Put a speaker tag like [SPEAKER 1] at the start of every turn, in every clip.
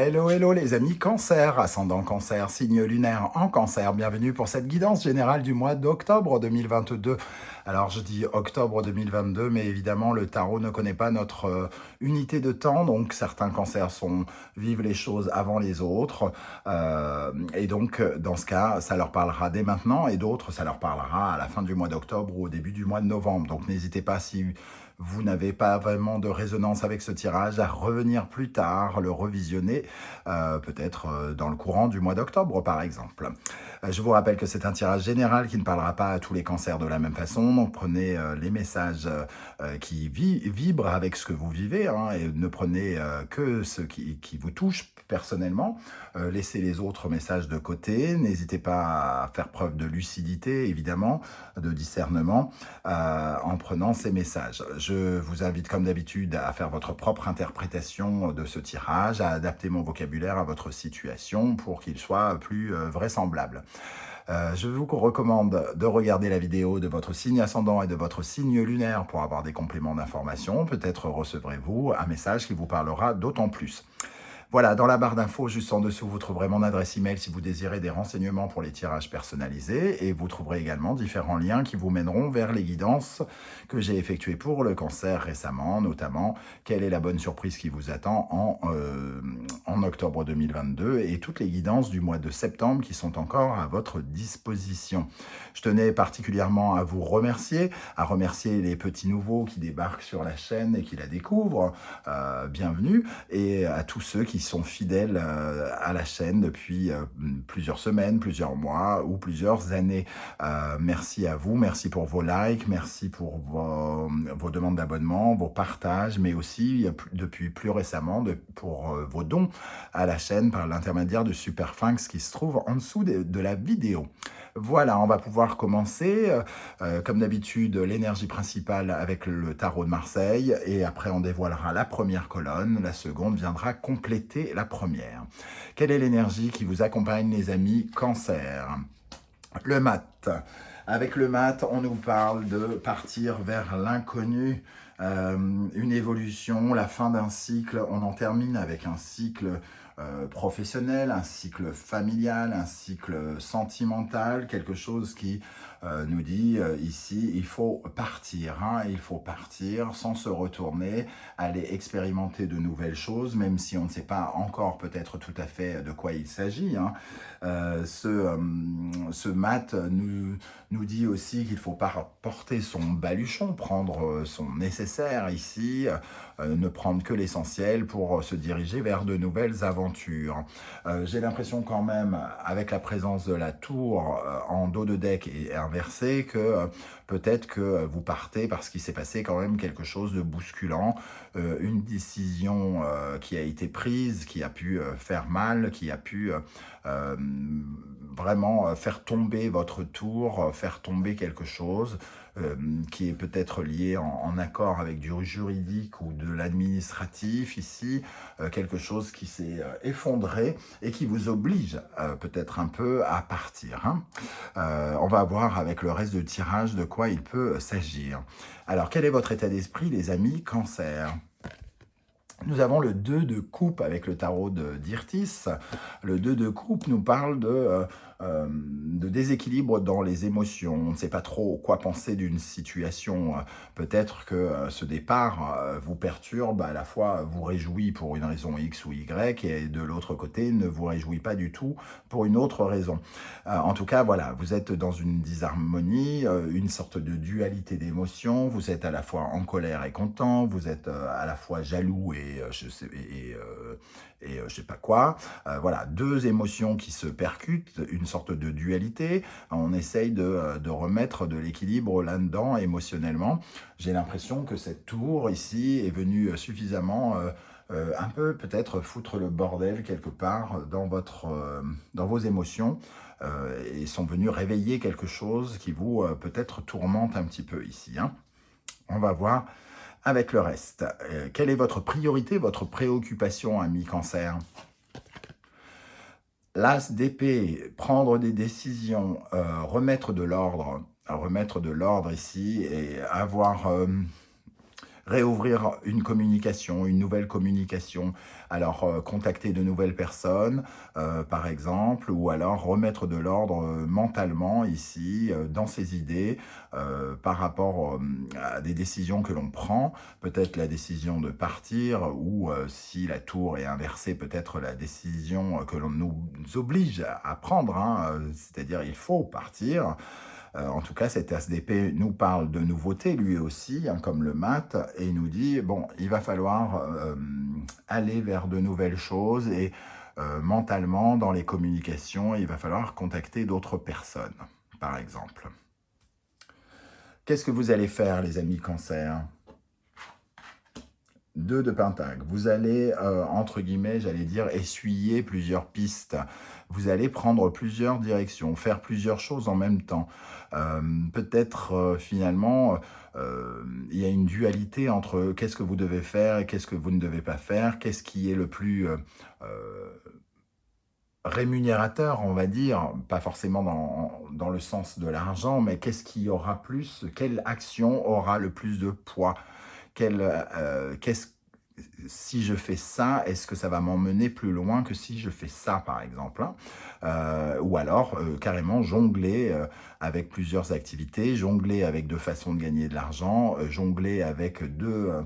[SPEAKER 1] Hello, hello les amis Cancer, ascendant Cancer, signe lunaire en Cancer. Bienvenue pour cette guidance générale du mois d'octobre 2022. Alors je dis octobre 2022, mais évidemment le tarot ne connaît pas notre unité de temps, donc certains cancers vivent les choses avant les autres, et donc dans ce cas, ça leur parlera dès maintenant, et d'autres, ça leur parlera à la fin du mois d'octobre ou au début du mois de novembre. Donc n'hésitez pas, si vous n'avez pas vraiment de résonance avec ce tirage, à revenir plus tard, le revisionner, peut-être dans le courant du mois d'octobre par exemple. Je vous rappelle que c'est un tirage général qui ne parlera pas à tous les cancers de la même façon, donc prenez les messages qui vibrent avec ce que vous vivez, hein, et ne prenez que ceux qui vous touchent personnellement. Laissez les autres messages de côté, n'hésitez pas à faire preuve de lucidité, évidemment, de discernement, en prenant ces messages. Je vous invite comme d'habitude à faire votre propre interprétation de ce tirage, à adapter mon vocabulaire à votre situation pour qu'il soit plus vraisemblable. Je vous recommande de regarder la vidéo de votre signe ascendant et de votre signe lunaire pour avoir des compléments d'information. Peut-être recevrez-vous un message qui vous parlera d'autant plus. Voilà, dans la barre d'infos, juste en dessous, vous trouverez mon adresse email si vous désirez des renseignements pour les tirages personnalisés. Et vous trouverez également différents liens qui vous mèneront vers les guidances que j'ai effectuées pour le cancer récemment, notamment quelle est la bonne surprise qui vous attend en octobre 2022 et toutes les guidances du mois de septembre qui sont encore à votre disposition. Je tenais particulièrement à vous remercier, à remercier les petits nouveaux qui débarquent sur la chaîne et qui la découvrent. Bienvenue. Et à tous ceux qui sont fidèles à la chaîne depuis plusieurs semaines, plusieurs mois ou plusieurs années. Merci à vous, merci pour vos likes, merci pour vos demandes d'abonnement, vos partages, mais aussi depuis plus récemment pour vos dons à la chaîne par l'intermédiaire de Superphinx qui se trouve en dessous de la vidéo. Voilà, on va pouvoir commencer, comme d'habitude, l'énergie principale avec le tarot de Marseille, et après on dévoilera la première colonne, la seconde viendra compléter la première. Quelle est l'énergie qui vous accompagne, les amis Cancer? Le mat. Avec le mat, on nous parle de partir vers l'inconnu, une évolution, la fin d'un cycle. On en termine avec un cycle professionnel, un cycle familial, un cycle sentimental, quelque chose qui nous dit ici, il faut partir, hein, il faut partir sans se retourner, aller expérimenter de nouvelles choses, même si on ne sait pas encore peut-être tout à fait de quoi il s'agit. Hein. Ce mat nous dit aussi qu'il faut pas porter son baluchon, prendre son nécessaire ici, ne prendre que l'essentiel pour se diriger vers de nouvelles aventures. J'ai l'impression quand même, avec la présence de la tour en dos de deck et inversé, que peut-être que vous partez parce qu'il s'est passé quand même quelque chose de bousculant, une décision qui a été prise, qui a pu faire mal, qui a pu vraiment faire tomber votre tour, faire tomber quelque chose qui est peut-être lié en accord avec du juridique ou de l'administratif ici, quelque chose qui s'est effondré et qui vous oblige peut-être un peu à partir. Hein. On va voir avec le reste du tirage de quoi il peut s'agir. Alors, quel est votre état d'esprit, les amis Cancer? Nous avons le 2 de coupe avec le tarot d'Irtis. Le 2 de coupe nous parle de déséquilibre dans les émotions. On ne sait pas trop quoi penser d'une situation. Peut-être que ce départ vous perturbe, à la fois vous réjouit pour une raison X ou Y, et de l'autre côté ne vous réjouit pas du tout pour une autre raison. En tout cas, voilà, vous êtes dans une disharmonie, une sorte de dualité d'émotions. Vous êtes à la fois en colère et content, vous êtes à la fois jaloux et je sais pas quoi. Voilà, deux émotions qui se percutent, une sorte de dualité. On essaye de remettre de l'équilibre là-dedans émotionnellement. J'ai l'impression que cette tour ici est venue suffisamment un peu peut-être foutre le bordel quelque part dans vos émotions, et sont venus réveiller quelque chose qui vous peut-être tourmente un petit peu ici. Hein. On va voir avec le reste. Quelle est votre priorité, votre préoccupation, ami Cancer? L'As d'épée, prendre des décisions, remettre de l'ordre ici et avoir réouvrir une communication, une nouvelle communication. Alors, contacter de nouvelles personnes, par exemple, ou alors remettre de l'ordre mentalement ici, dans ses idées, par rapport à des décisions que l'on prend, peut-être la décision de partir, ou si la tour est inversée, peut-être la décision que l'on nous oblige à prendre, hein, c'est-à-dire il faut partir. En tout cas, cet SDP nous parle de nouveautés, lui aussi, hein, comme le mat, et il nous dit, bon, il va falloir aller vers de nouvelles choses, et mentalement, dans les communications, il va falloir contacter d'autres personnes, par exemple. Qu'est-ce que vous allez faire, les amis Cancer? 2 de Pentacle. Vous allez, entre guillemets, j'allais dire, essuyer plusieurs pistes. Vous allez prendre plusieurs directions, faire plusieurs choses en même temps. Peut-être, finalement, il y a une dualité entre qu'est-ce que vous devez faire et qu'est-ce que vous ne devez pas faire, qu'est-ce qui est le plus rémunérateur, on va dire, pas forcément dans le sens de l'argent, mais qu'est-ce qui aura plus, quelle action aura le plus de poids? Si je fais ça, est-ce que ça va m'emmener plus loin que si je fais ça, par exemple, hein? Ou alors, carrément jongler avec plusieurs activités, jongler avec 2 façons de gagner de l'argent, jongler avec de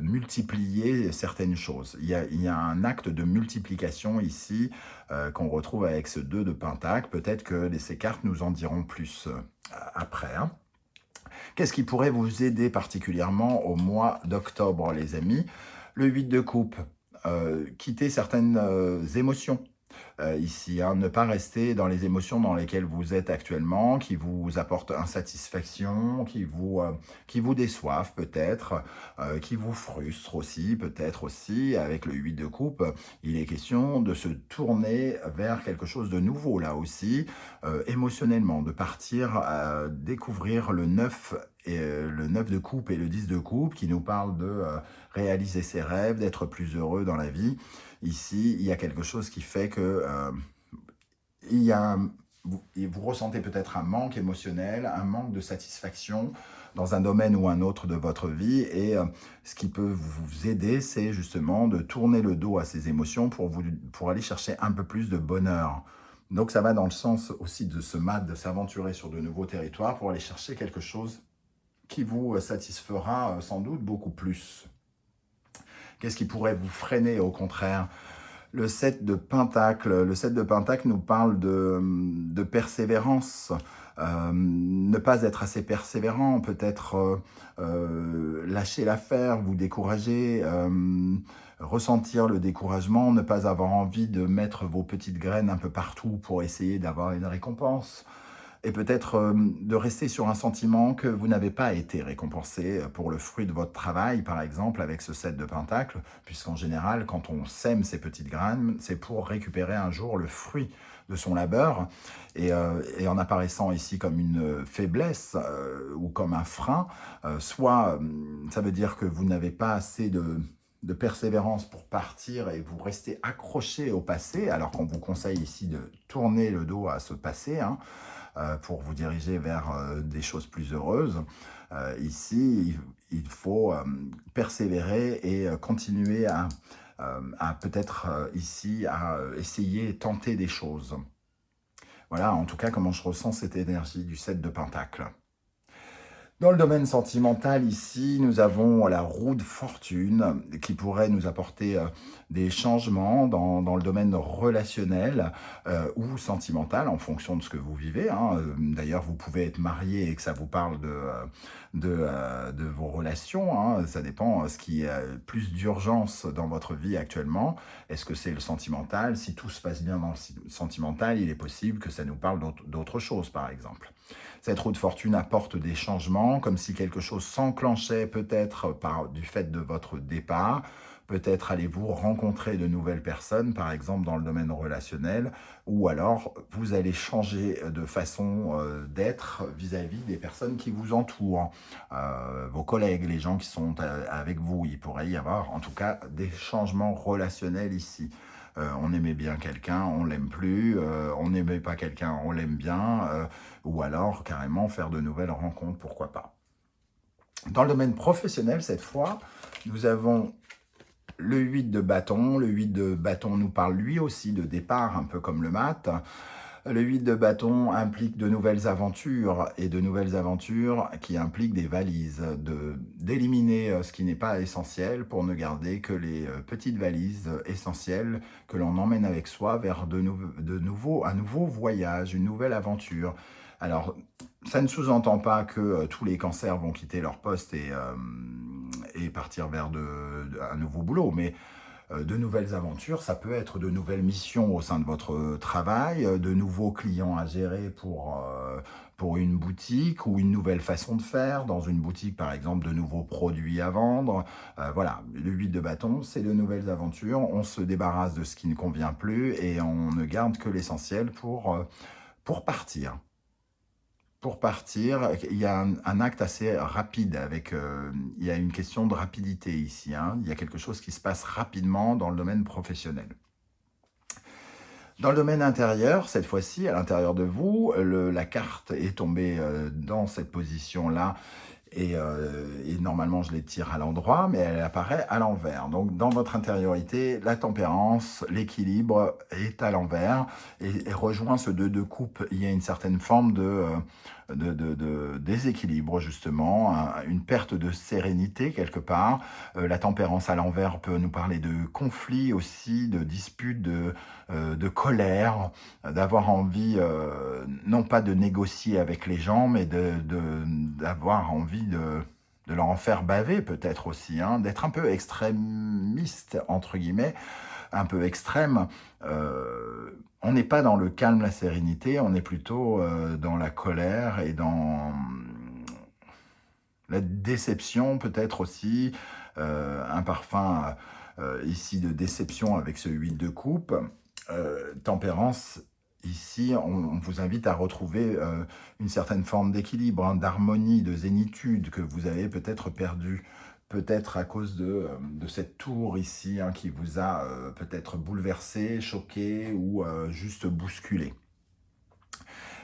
[SPEAKER 1] multiplier certaines choses. Il y a un acte de multiplication ici qu'on retrouve avec ce 2 de Pentacle. Peut-être que ces cartes nous en diront plus après, hein. Qu'est-ce qui pourrait vous aider particulièrement au mois d'octobre, les amis? Le 8 de coupe, quitter certaines émotions. Ici, hein, ne pas rester dans les émotions dans lesquelles vous êtes actuellement, qui vous apportent insatisfaction, qui vous déçoivent peut-être, qui vous frustrent aussi, peut-être aussi. Avec le 8 de coupe, il est question de se tourner vers quelque chose de nouveau là aussi, émotionnellement, de partir découvrir le 9 et le 9 de coupe et le 10 de coupe qui nous parlent de réaliser ses rêves, d'être plus heureux dans la vie. Ici, il y a quelque chose qui fait que il y a vous ressentez peut-être un manque émotionnel, un manque de satisfaction dans un domaine ou un autre de votre vie. Et ce qui peut vous aider, c'est justement de tourner le dos à ces émotions pour aller chercher un peu plus de bonheur. Donc ça va dans le sens aussi de ce mat, de s'aventurer sur de nouveaux territoires pour aller chercher quelque chose qui vous satisfera sans doute beaucoup plus. Qu'est-ce qui pourrait vous freiner au contraire? Le 7 de Pentacle. Le 7 de Pentacle nous parle de persévérance. Ne pas être assez persévérant, peut-être lâcher l'affaire, vous décourager, ressentir le découragement, ne pas avoir envie de mettre vos petites graines un peu partout pour essayer d'avoir une récompense. Et peut-être de rester sur un sentiment que vous n'avez pas été récompensé pour le fruit de votre travail, par exemple, avec ce 7 de Pentacle, puisqu'en général, quand on sème ces petites graines, c'est pour récupérer un jour le fruit de son labeur. Et en apparaissant ici comme une faiblesse ou comme un frein, soit ça veut dire que vous n'avez pas assez de persévérance pour partir et vous restez accroché au passé, alors qu'on vous conseille ici de tourner le dos à ce passé, hein, pour vous diriger vers des choses plus heureuses. Ici, il faut persévérer et continuer à peut-être ici à essayer, tenter des choses. Voilà, en tout cas, comment je ressens cette énergie du 7 de Pentacle. Dans le domaine sentimental, ici, nous avons la roue de fortune qui pourrait nous apporter des changements dans le domaine relationnel ou sentimental en fonction de ce que vous vivez, hein. D'ailleurs, vous pouvez être marié et que ça vous parle de vos relations, hein. Ça dépend ce qui a plus d'urgence dans votre vie actuellement. Est-ce que c'est le sentimental? Si tout se passe bien dans le sentimental, il est possible que ça nous parle d'autre chose, par exemple. Cette roue de fortune apporte des changements, comme si quelque chose s'enclenchait peut-être du fait de votre départ. Peut-être allez-vous rencontrer de nouvelles personnes, par exemple dans le domaine relationnel, ou alors vous allez changer de façon d'être vis-à-vis des personnes qui vous entourent, vos collègues, les gens qui sont avec vous. Il pourrait y avoir en tout cas des changements relationnels ici. On aimait bien quelqu'un, on l'aime plus, on n'aimait pas quelqu'un, on l'aime bien, ou alors carrément faire de nouvelles rencontres, pourquoi pas. Dans le domaine professionnel, cette fois, nous avons le 8 de bâton. Le 8 de bâton nous parle lui aussi de départ, un peu comme le mat. Le 8 de bâton implique de nouvelles aventures, et de nouvelles aventures qui impliquent des valises, d'éliminer ce qui n'est pas essentiel pour ne garder que les petites valises essentielles que l'on emmène avec soi vers un nouveau voyage, une nouvelle aventure. Alors, ça ne sous-entend pas que tous les cancers vont quitter leur poste et partir vers un nouveau boulot, mais de nouvelles aventures, ça peut être de nouvelles missions au sein de votre travail, de nouveaux clients à gérer pour une boutique, ou une nouvelle façon de faire dans une boutique, par exemple, de nouveaux produits à vendre. Voilà, le 8 de bâton, c'est de nouvelles aventures. On se débarrasse de ce qui ne convient plus et on ne garde que l'essentiel pour partir. Pour partir, il y a un acte assez rapide il y a une question de rapidité ici, hein. Il y a quelque chose qui se passe rapidement dans le domaine professionnel. Dans le domaine intérieur, cette fois-ci, à l'intérieur de vous, la carte est tombée dans cette position-là, et normalement je les tire à l'endroit, mais elle apparaît à l'envers. Donc dans votre intériorité, la tempérance, l'équilibre est à l'envers et rejoint ce 2 de coupe. Il y a une certaine forme de déséquilibre, justement, une perte de sérénité quelque part. La tempérance à l'envers peut nous parler de conflits aussi, de disputes, de colère, d'avoir envie, non pas de négocier avec les gens, mais d'avoir envie de leur en faire baver peut-être aussi, hein, d'être un peu extrémiste, entre guillemets, un peu extrême. On n'est pas dans le calme, la sérénité, on est plutôt dans la colère et dans la déception peut-être aussi, un parfum ici de déception avec ce 8 de coupe. Tempérance, ici, on vous invite à retrouver une certaine forme d'équilibre, hein, d'harmonie, de zénitude que vous avez peut-être perdu, peut-être à cause de cette tour ici, hein, qui vous a peut-être bouleversé, choqué ou juste bousculé.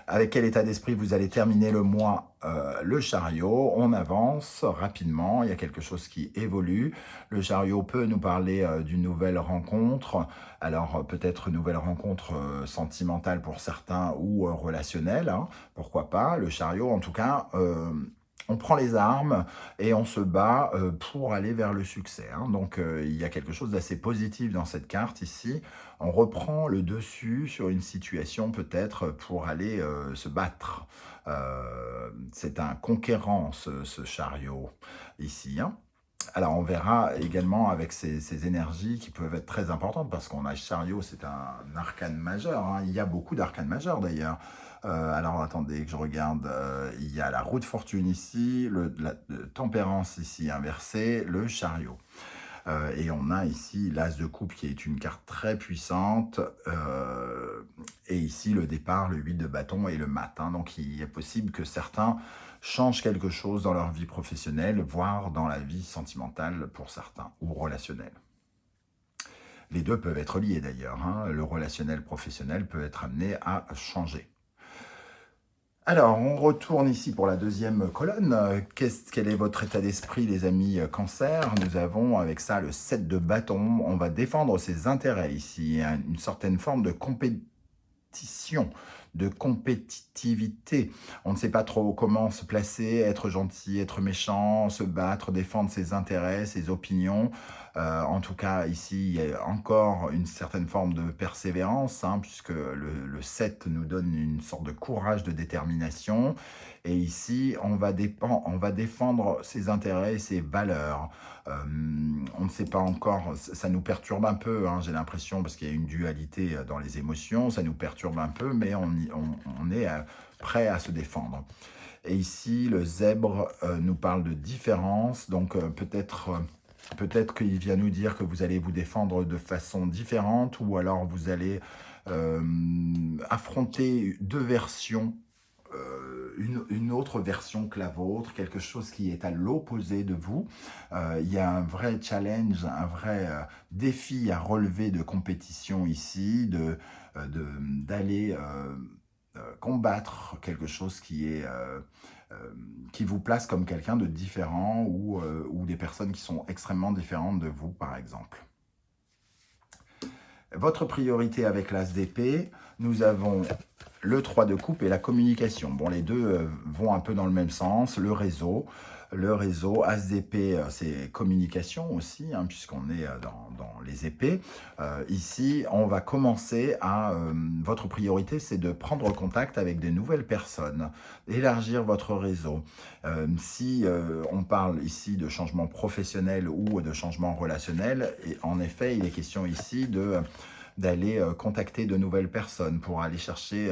[SPEAKER 1] Avec quel état d'esprit vous allez terminer le mois? Le chariot, on avance rapidement, il y a quelque chose qui évolue. Le chariot peut nous parler d'une nouvelle rencontre, alors peut-être une nouvelle rencontre sentimentale pour certains, ou relationnelle, hein, pourquoi pas. Le chariot, en tout cas, on prend les armes et on se bat pour aller vers le succès, hein. Donc il y a quelque chose d'assez positif dans cette carte ici. On reprend le dessus sur une situation peut-être pour aller se battre. C'est un conquérant, ce chariot ici, hein. Alors on verra également avec ces énergies qui peuvent être très importantes, parce qu'on a chariot, c'est un arcane majeur, hein. Il y a beaucoup d'arcanes majeurs d'ailleurs. Alors attendez que je regarde, il y a la roue de fortune ici, la tempérance ici inversée, le chariot. Et on a ici l'as de coupe qui est une carte très puissante, et ici le départ, le 8 de bâton et le mat, hein. Donc il est possible que certains changent quelque chose dans leur vie professionnelle, voire dans la vie sentimentale pour certains, ou relationnelle. Les deux peuvent être liés d'ailleurs, hein. Le relationnel professionnel peut être amené à changer. Alors, on retourne ici pour la deuxième colonne. Quel est votre état d'esprit, les amis Cancer? Nous avons avec ça le 7 de bâton. On va défendre ses intérêts ici, hein, une certaine forme de compétition, de compétitivité. On ne sait pas trop comment se placer, être gentil, être méchant, se battre, défendre ses intérêts, ses opinions. En tout cas, ici, il y a encore une certaine forme de persévérance, hein, puisque le 7 nous donne une sorte de courage, de détermination. Et ici, on va défendre ses intérêts et ses valeurs. On ne sait pas encore, ça nous perturbe un peu, hein, j'ai l'impression, parce qu'il y a une dualité dans les émotions, ça nous perturbe un peu, mais on est prêt à se défendre. Et ici, le zèbre nous parle de différence, donc peut-être qu'il vient nous dire que vous allez vous défendre de façon différente, ou alors vous allez affronter deux versions, une autre version que la vôtre, quelque chose qui est à l'opposé de vous. Il y a un vrai challenge, un vrai défi à relever de compétition ici, d'aller combattre quelque chose qui est qui vous place comme quelqu'un de différent ou des personnes qui sont extrêmement différentes de vous, par exemple. Votre priorité avec l'As d'épée, nous avons le 3 de coupe et la communication. Bon, les deux vont un peu dans le même sens. Le réseau, As d'épée, c'est communication aussi, hein, puisqu'on est dans les épées. Ici, on va commencer à... votre priorité, c'est de prendre contact avec des nouvelles personnes, élargir votre réseau. Si on parle ici de changement professionnel ou de changement relationnel, et en effet, il est question ici d'aller contacter de nouvelles personnes pour aller chercher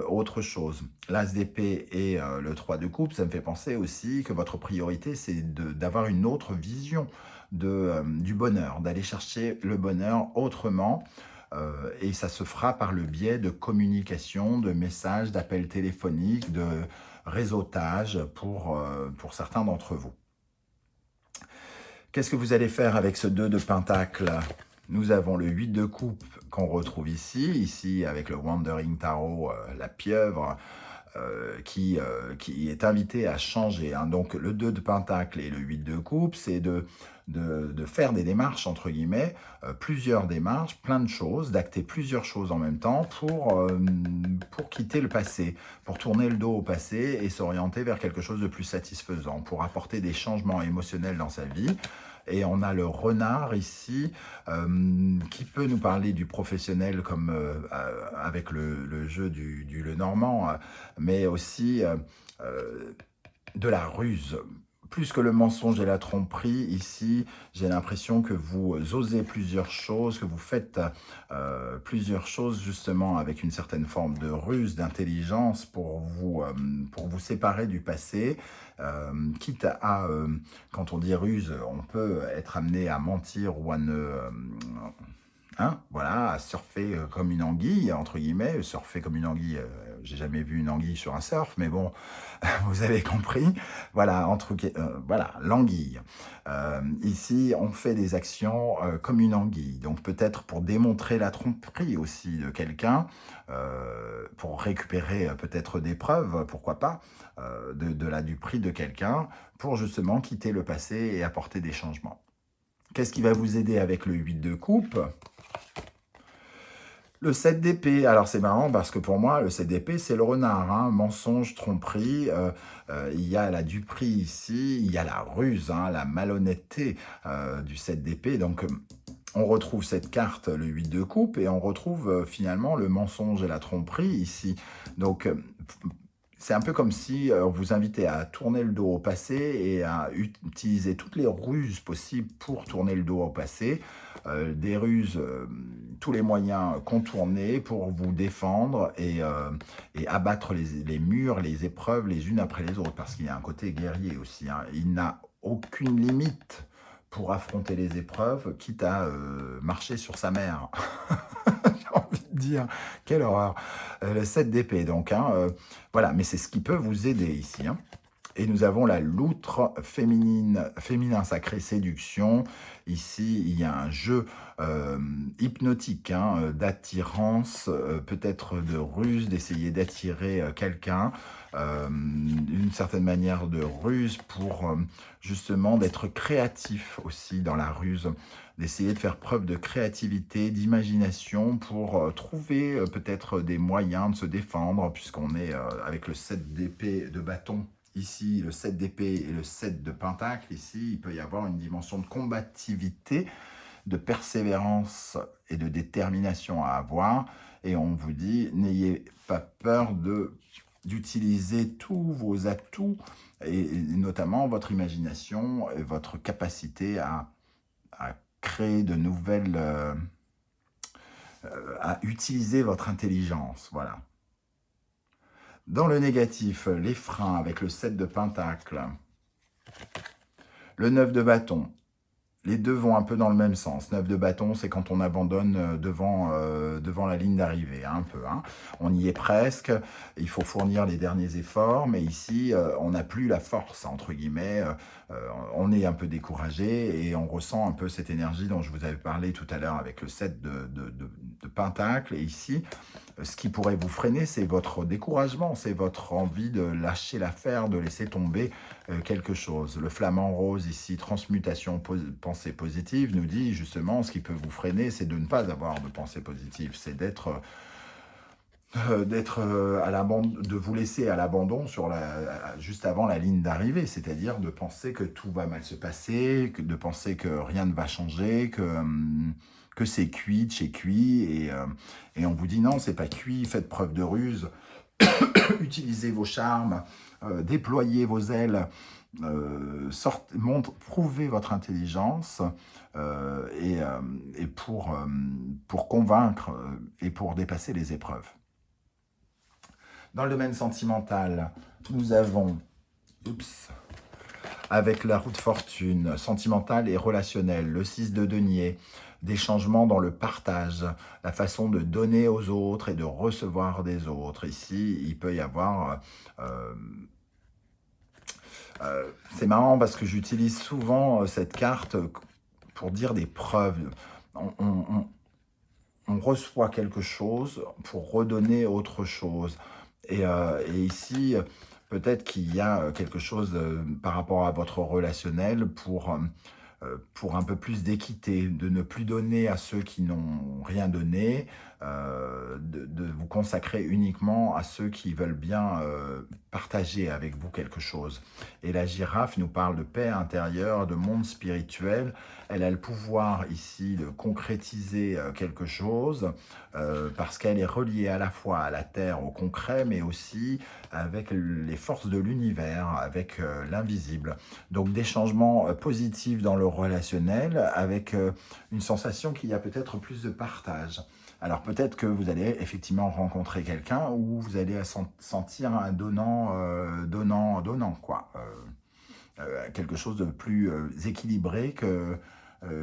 [SPEAKER 1] autre chose. L'As d'épée et le 3 de coupe, ça me fait penser aussi que votre priorité, c'est d'avoir une autre vision du bonheur, d'aller chercher le bonheur autrement. Et ça se fera par le biais de communication, de messages, d'appels téléphoniques, de réseautage pour certains d'entre vous. Qu'est-ce que vous allez faire avec ce 2 de pentacle ? Nous avons le 8 de coupe qu'on retrouve ici avec le Wandering Tarot, la pieuvre, qui est invité à changer. Hein. Donc le 2 de pentacle et le 8 de coupe, c'est de faire des démarches, entre guillemets, plusieurs démarches, plein de choses, d'acter plusieurs choses en même temps pour quitter le passé, pour tourner le dos au passé et s'orienter vers quelque chose de plus satisfaisant, pour apporter des changements émotionnels dans sa vie. Et on a le renard ici, qui peut nous parler du professionnel comme avec le jeu du Lenormand, mais aussi de la ruse. Plus que le mensonge et la tromperie, ici, j'ai l'impression que vous osez plusieurs choses, que vous faites plusieurs choses justement avec une certaine forme de ruse, d'intelligence pour vous séparer du passé. Quitte à, quand on dit ruse, on peut être amené à mentir ou à ne... voilà, à surfer comme une anguille, entre guillemets. Surfer comme une anguille, j'ai jamais vu une anguille sur un surf, mais bon, vous avez compris. Voilà, voilà, l'anguille. Ici, on fait des actions comme une anguille. Donc peut-être pour démontrer la tromperie aussi de quelqu'un, pour récupérer peut-être des preuves, pourquoi pas, du prix de quelqu'un, pour justement quitter le passé et apporter des changements. Qu'est-ce qui va vous aider avec le 8 de coupe ? Le 7 d'épée, alors c'est marrant parce que pour moi, le 7 d'épée, c'est le renard, hein, mensonge, tromperie, il y a la duperie ici, il y a la ruse, hein, la malhonnêteté du 7 d'épée, donc on retrouve cette carte, le 8 de coupe, et on retrouve finalement le mensonge et la tromperie ici, donc... c'est un peu comme si on vous invitait à tourner le dos au passé et à utiliser toutes les ruses possibles pour tourner le dos au passé. Des ruses, tous les moyens contournés pour vous défendre et abattre les murs, les épreuves les unes après les autres. Parce qu'il y a un côté guerrier aussi. Hein. Il n'a aucune limite pour affronter les épreuves, quitte à marcher sur sa mère. J'ai envie de dire, quelle horreur. Le 7 d'épée, donc, hein, voilà, mais c'est ce qui peut vous aider ici. Hein. Et nous avons la loutre féminin sacré séduction. Ici, il y a un jeu hypnotique, hein, d'attirance, peut-être de ruse, d'essayer d'attirer quelqu'un, une certaine manière de ruse pour justement d'être créatif aussi dans la ruse, d'essayer de faire preuve de créativité, d'imagination pour trouver peut-être des moyens de se défendre, puisqu'on est avec le 7 d'épée de bâton. Ici, le 7 d'épée et le 7 de pentacle, ici, il peut y avoir une dimension de combativité, de persévérance et de détermination à avoir. Et on vous dit, n'ayez pas peur d'utiliser tous vos atouts, et notamment votre imagination et votre capacité à créer de nouvelles... à utiliser votre intelligence, voilà. Dans le négatif, les freins avec le 7 de pentacle, le 9 de bâton, Les deux vont un peu dans le même sens. 9 de bâton, c'est quand on abandonne devant la ligne d'arrivée, hein, un peu. Hein. On y est presque, il faut fournir les derniers efforts, mais ici, on n'a plus la force, entre guillemets. On est un peu découragé et on ressent un peu cette énergie dont je vous avais parlé tout à l'heure avec le 7 de Pentacle. Et ici, ce qui pourrait vous freiner, c'est votre découragement, c'est votre envie de lâcher l'affaire, de laisser tomber quelque chose. Le flamant rose ici, transmutation, pensée positive, nous dit justement ce qui peut vous freiner, c'est de ne pas avoir de pensée positive, c'est à l'abandon, de vous laisser à l'abandon juste avant la ligne d'arrivée, c'est-à-dire de penser que tout va mal se passer, de penser que rien ne va changer, que c'est cuit de chez cuit, et on vous dit non, c'est pas cuit, faites preuve de ruse, utilisez vos charmes, déployez vos ailes, prouvez votre intelligence et pour convaincre et pour dépasser les épreuves. Dans le domaine sentimental, nous avons, avec la roue de fortune, sentimentale et relationnelle, le 6 de denier, des changements dans le partage, la façon de donner aux autres et de recevoir des autres. Ici, il peut y avoir... c'est marrant parce que j'utilise souvent cette carte pour dire des preuves. On reçoit quelque chose pour redonner autre chose. Et ici, peut-être qu'il y a quelque chose par rapport à votre relationnel pour un peu plus d'équité, de ne plus donner à ceux qui n'ont rien donné, de vous consacrer uniquement à ceux qui veulent bien partager avec vous quelque chose. Et la girafe nous parle de paix intérieure, de monde spirituel. Elle a le pouvoir ici de concrétiser quelque chose parce qu'elle est reliée à la fois à la terre, au concret, mais aussi avec les forces de l'univers, avec l'invisible. Donc des changements positifs dans le relationnel avec une sensation qu'il y a peut-être plus de partage. Alors peut-être que vous allez effectivement rencontrer quelqu'un où vous allez sentir un donnant, quoi. Quelque chose de plus équilibré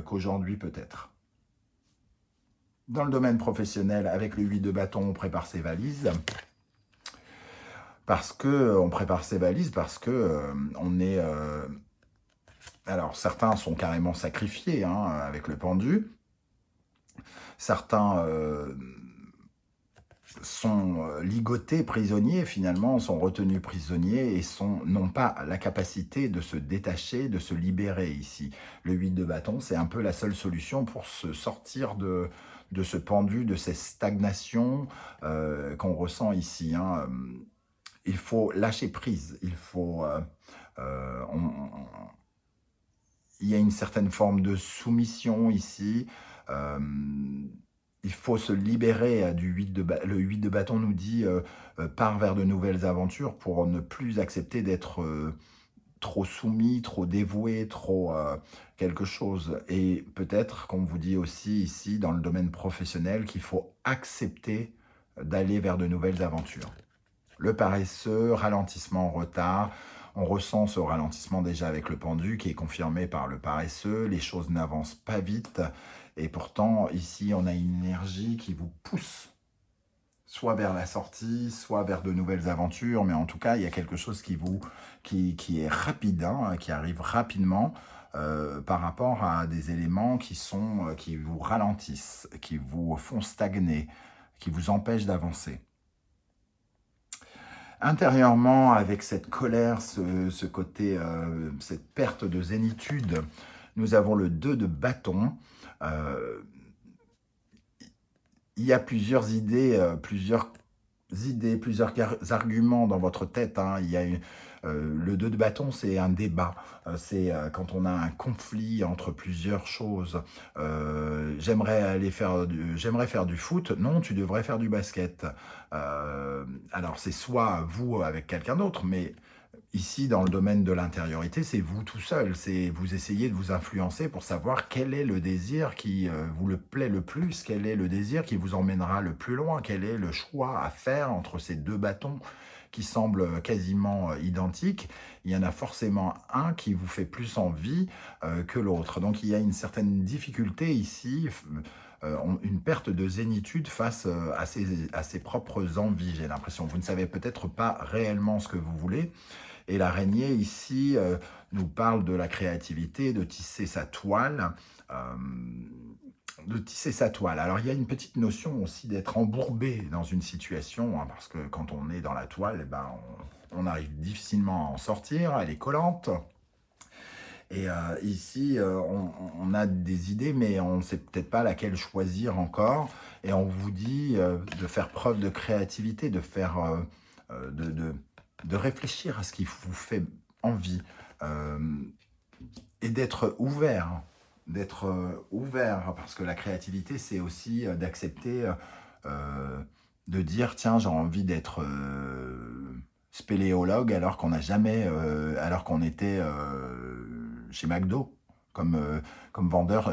[SPEAKER 1] qu'aujourd'hui peut-être. Dans le domaine professionnel, avec le 8 de bâton, on prépare ses valises. On prépare ses valises parce que on est... alors certains sont carrément sacrifiés hein, avec le pendu. Certains sont ligotés, prisonniers, finalement, sont retenus prisonniers et n'ont pas la capacité de se détacher, de se libérer ici. Le 8 de bâton, c'est un peu la seule solution pour se sortir de ce pendu, de ces stagnations qu'on ressent ici. Hein. Il faut lâcher prise, il y a une certaine forme de soumission ici. Il faut se libérer du 8 de bâton. Le 8 de bâton nous dit part vers de nouvelles aventures pour ne plus accepter d'être trop soumis, trop dévoué, trop quelque chose. Et peut-être qu'on vous dit aussi ici, dans le domaine professionnel, qu'il faut accepter d'aller vers de nouvelles aventures. Le paresseux, ralentissement, retard. On ressent ce ralentissement déjà avec le pendu qui est confirmé par le paresseux. Les choses n'avancent pas vite. Et pourtant, ici, on a une énergie qui vous pousse soit vers la sortie, soit vers de nouvelles aventures. Mais en tout cas, il y a quelque chose qui est rapide, hein, qui arrive rapidement par rapport à des éléments qui vous ralentissent, qui vous font stagner, qui vous empêchent d'avancer. Intérieurement, avec cette colère, ce côté, cette perte de zénitude, nous avons le 2 de bâton. Il y a plusieurs idées, plusieurs arguments dans votre tête. Hein. Il y a le 2 de bâton, c'est un débat. C'est quand on a un conflit entre plusieurs choses. J'aimerais faire du foot. Non, tu devrais faire du basket. Alors, c'est soit vous avec quelqu'un d'autre, mais Ici, dans le domaine de l'intériorité, c'est vous tout seul. C'est vous essayez de vous influencer pour savoir quel est le désir qui vous le plaît le plus, quel est le désir qui vous emmènera le plus loin, quel est le choix à faire entre ces deux bâtons qui semblent quasiment identiques. Il y en a forcément un qui vous fait plus envie que l'autre. Donc il y a une certaine difficulté ici, une perte de zénitude face à ses propres envies, j'ai l'impression. Vous ne savez peut-être pas réellement ce que vous voulez. Et l'araignée, ici, nous parle de la créativité, de tisser sa toile. euh, de tisser sa toile. Alors, il y a une petite notion aussi d'être embourbé dans une situation, hein, parce que quand on est dans la toile, eh ben, on arrive difficilement à en sortir, elle est collante. Et ici, on a des idées, mais on ne sait peut-être pas laquelle choisir encore. Et on vous dit de faire preuve de créativité, de faire, de réfléchir à ce qui vous fait envie euh, et d'être ouvert, parce que la créativité, c'est aussi d'accepter, de dire, tiens, j'ai envie d'être spéléologue alors qu'on n'a jamais, alors qu'on était chez McDo, comme vendeur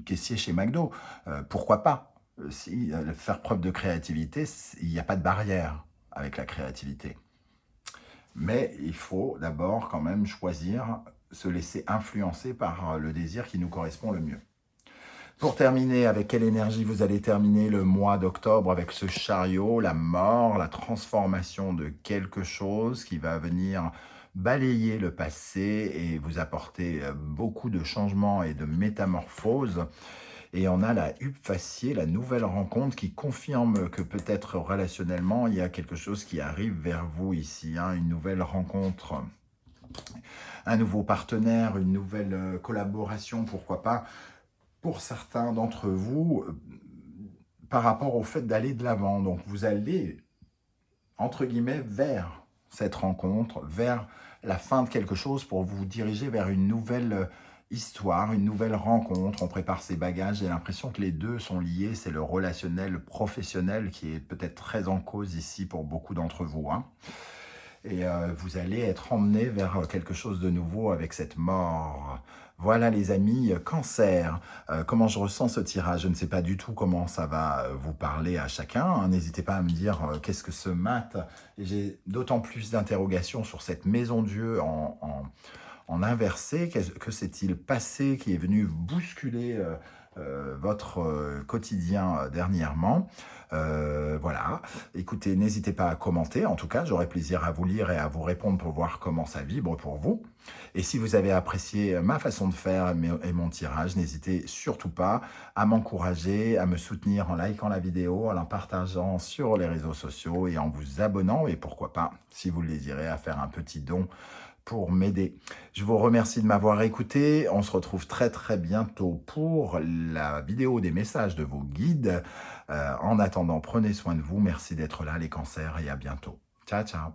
[SPEAKER 1] caissier chez McDo. Pourquoi pas? Si, faire preuve de créativité, il n'y a pas de barrière avec la créativité. Mais il faut d'abord quand même choisir, se laisser influencer par le désir qui nous correspond le mieux. Pour terminer, avec quelle énergie vous allez terminer le mois d'octobre avec ce chariot, la mort, la transformation de quelque chose qui va venir balayer le passé et vous apporter beaucoup de changements et de métamorphoses. Et on a la huppe faciée, la nouvelle rencontre qui confirme que peut-être relationnellement, il y a quelque chose qui arrive vers vous ici, hein, une nouvelle rencontre, un nouveau partenaire, une nouvelle collaboration, pourquoi pas, pour certains d'entre vous, par rapport au fait d'aller de l'avant. Donc vous allez, entre guillemets, vers cette rencontre, vers la fin de quelque chose pour vous diriger vers une nouvelle histoire, une nouvelle rencontre. On prépare ses bagages. J'ai l'impression que les deux sont liés. C'est le relationnel, le professionnel qui est peut-être très en cause ici pour beaucoup d'entre vous, hein. Et vous allez être emmené vers quelque chose de nouveau avec cette mort. Voilà les amis, Cancer. Comment je ressens ce tirage? Je ne sais pas du tout comment ça va vous parler à chacun, hein. N'hésitez pas à me dire qu'est-ce que ce mat. Et j'ai d'autant plus d'interrogations sur cette maison Dieu en inversé. Que s'est-il passé qui est venu bousculer votre quotidien dernièrement? Voilà. Écoutez, n'hésitez pas à commenter. En tout cas, j'aurai plaisir à vous lire et à vous répondre pour voir comment ça vibre pour vous. Et si vous avez apprécié ma façon de faire et mon tirage, n'hésitez surtout pas à m'encourager, à me soutenir en likant la vidéo, en la partageant sur les réseaux sociaux et en vous abonnant. Et pourquoi pas, si vous le désirez, à faire un petit don pour m'aider. Je vous remercie de m'avoir écouté. On se retrouve très très bientôt pour la vidéo des messages de vos guides. En attendant, prenez soin de vous. Merci d'être là les cancers et à bientôt. Ciao, ciao.